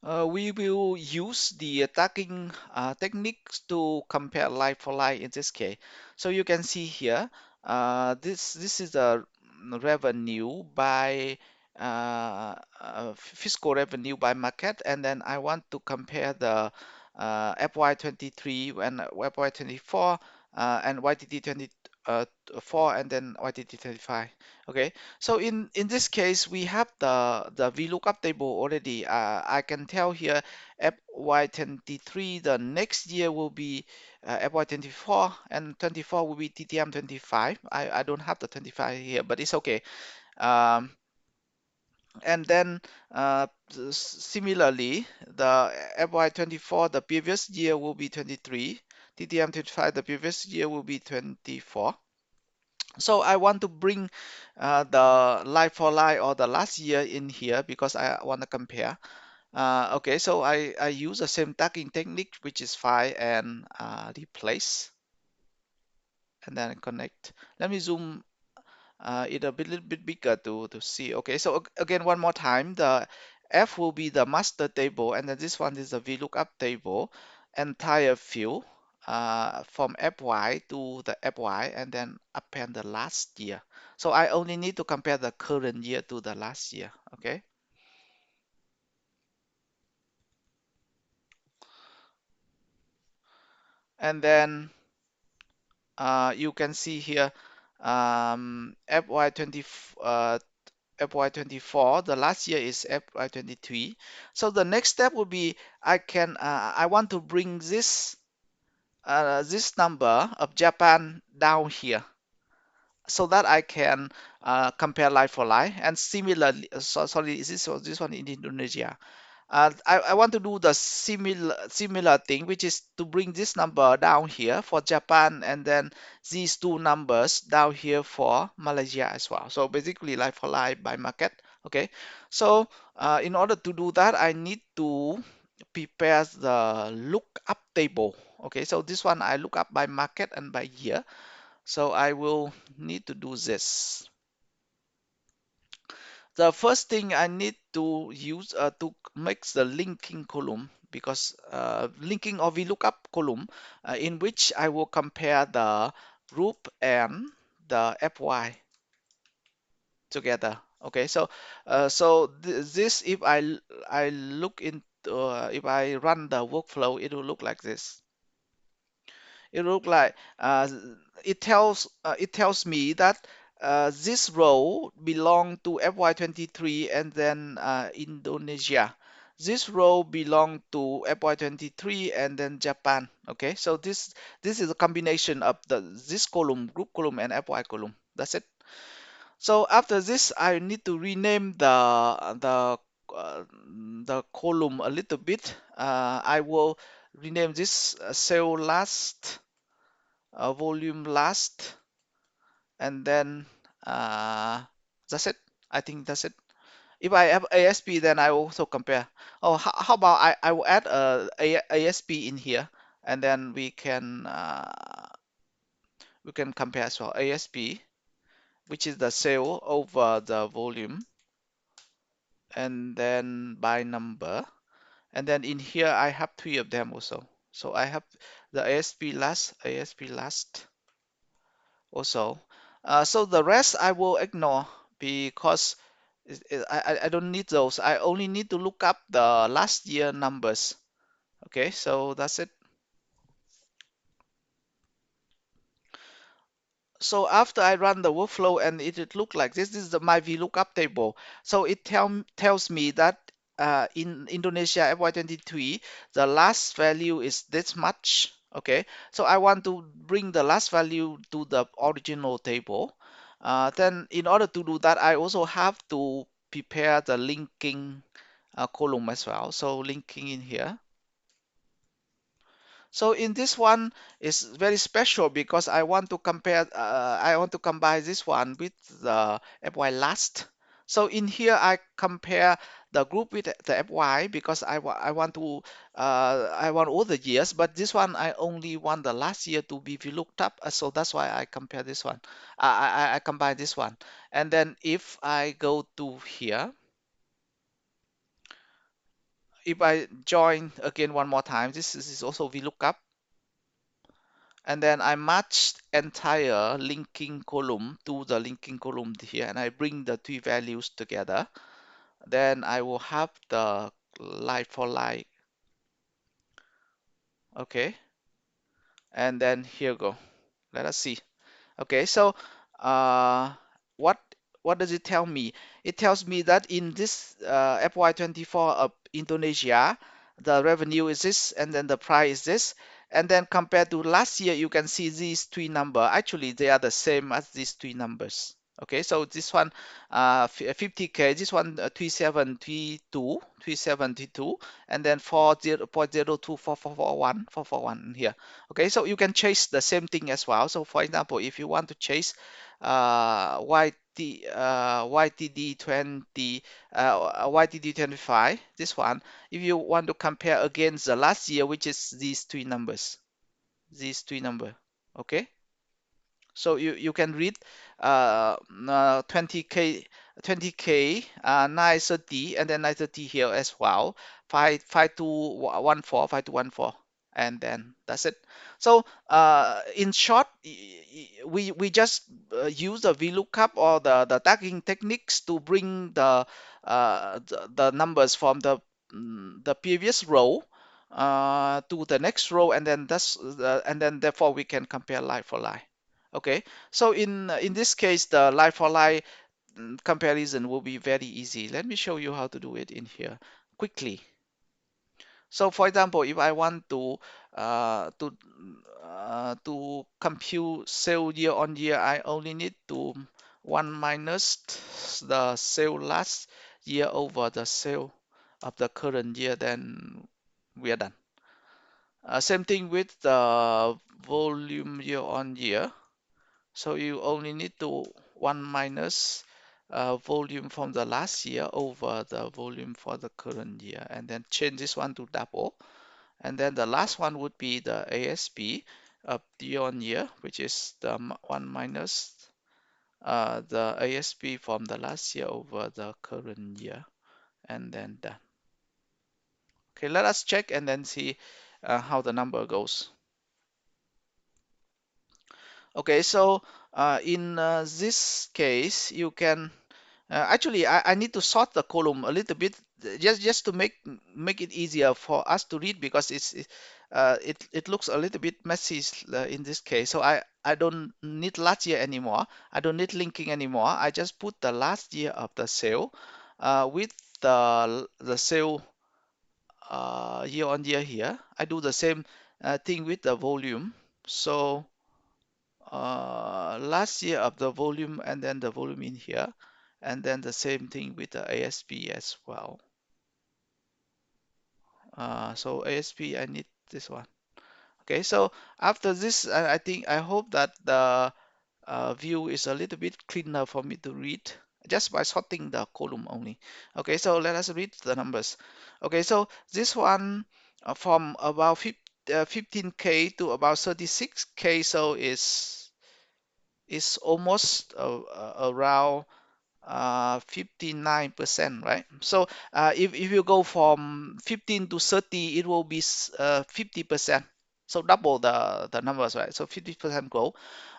We will use the tagging techniques to compare like for like in this case. So you can see here, this is the revenue by fiscal revenue by market, and then I want to compare the FY23 and FY24 and YTD24 and then YTD25. Okay, so in this case, we have the VLOOKUP table already. I can tell here FY23, the next year will be FY24, and 24 will be TTM25. I don't have the 25 here, but it's okay. Um, and then similarly, the FY24, the previous year will be 23. TTM25, the previous year will be 24. So I want to bring the like for like or the last year in here because I want to compare. Okay, so I use the same tagging technique, which is file and replace, and then connect. Let me zoom it a little bit bigger to see. Okay, so again, one more time, the F will be the master table, and then this one is the VLOOKUP table, entire field from FY to the FY, and then append the last year. So I only need to compare the current year to the last year. Okay, and then you can see here FY20 FY24, the last year is FY23. So the next step would be I want to bring this number of Japan down here so that I can compare like for like. And similarly, sorry, is this one in Indonesia? I want to do the similar thing, which is to bring this number down here for Japan, and then these two numbers down here for Malaysia as well. So basically, like for like by market. Okay. So in order to do that, I need to prepare the lookup table. Okay. So this one I look up by market and by year. So I will need to do this. The first thing I need to use to make the linking column, because linking or VLOOKUP column in which I will compare the group and the FY together. Okay, so this if I look into if I run the workflow, it will look like this. It look like it tells me that this row belong to FY23 and then Indonesia. This row belong to FY23 and then Japan. Okay, so this is a combination of this column, group column, and FY column. That's it. So after this, I need to rename uh, the column a little bit. I will rename this cell last, volume last, and then uh, that's it. I think that's it. If I have ASP, then I also compare. Oh, how about I will add ASP in here, and then we can compare as well. ASP, which is the sale over the volume, and then by number, and then in here I have three of them also. So I have the ASP last also. So the rest I will ignore because I don't need those. I only need to look up the last year numbers. Okay, so that's it. So after I run the workflow and it look like this is my VLOOKUP table. So it tells me that in Indonesia FY23, the last value is this much. Okay, so I want to bring the last value to the original table. Then in order to do that, I also have to prepare the linking column as well. So linking in here. So in this one is very special because I want to combine this one with the FY last. So in here I compare the group with the FY because I want to I want all the years, but this one I only want the last year to be looked up. So that's why I compare this one. I combine this one, and then if I go to here, if I join again one more time, this is also VLOOKUP, and then I match entire linking column to the linking column here, and I bring the two values together. Then I will have the like for like. Okay, and then here go. Let us see. Okay, so uh, what what does it tell me? It tells me that in this FY24 of Indonesia, the revenue is this, and then the price is this, and then compared to last year, you can see these three numbers. Actually, they are the same as these three numbers. Okay, so this one 50K, this one 3732, and then 40.02441441 here. Okay, so you can chase the same thing as well. So for example, if you want to chase YTD 25, this one, if you want to compare against the last year, which is these three number. Okay, so you can read 20K 930, and then 930 here as well, 5214, and then that's it. So in short, we just use the VLOOKUP or the tagging techniques to bring the numbers from the previous row to the next row, and then and then therefore we can compare like for like. Okay, so in this case, the like for like comparison will be very easy. Let me show you how to do it in here quickly. So for example, if I want to compute sale year on year, I only need to 1 minus the sale last year over the sale of the current year, then we are done. Same thing with the volume year on year. So you only need to 1 minus volume from the last year over the volume for the current year, and then change this one to double. And then the last one would be the ASP of year on year, which is the 1 minus the ASP from the last year over the current year, and then done. Okay, let us check and then see how the number goes. Okay, so in this case, you can actually I need to sort the column a little bit just to make it easier for us to read, because it looks a little bit messy in this case. So I don't need last year anymore. I don't need linking anymore. I just put the last year of the sale with the sale year on year here. I do the same thing with the volume. So last year of the volume, and then the volume in here, and then the same thing with the ASP as well. So ASP, I need this one. Okay, so after this, I hope that the view is a little bit cleaner for me to read just by sorting the column only. Okay, so let us read the numbers. Okay, so this one from about 15K to about 36K, so is almost around 59%, right? So if you go from 15 to 30, it will be 50%. So double the numbers, right? So 50% grow.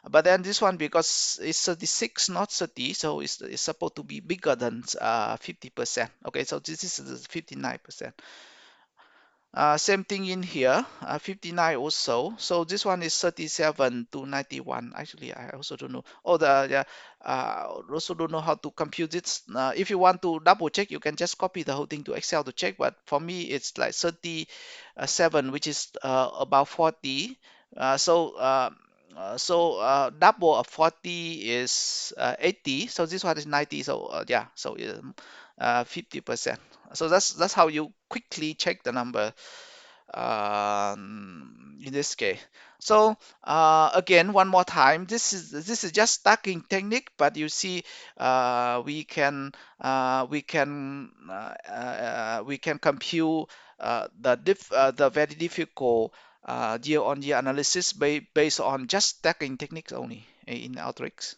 But then this one, because it's 36, not 30, so it's supposed to be bigger than 50%. Okay, so this is 59%. Same thing in here, 59 also. So this one is 37 to 91. Actually, I also don't know. Oh, yeah, also don't know how to compute it. If you want to double check, you can just copy the whole thing to Excel to check. But for me, it's like 37, which is about 40. Double of 40 is 80. So this one is 90. So yeah, so 50%. So that's how you quickly check the number in this case. So again, one more time, this is just stacking technique, but you see we can compute the very difficult year-on-year analysis based on just stacking techniques only in Alteryx.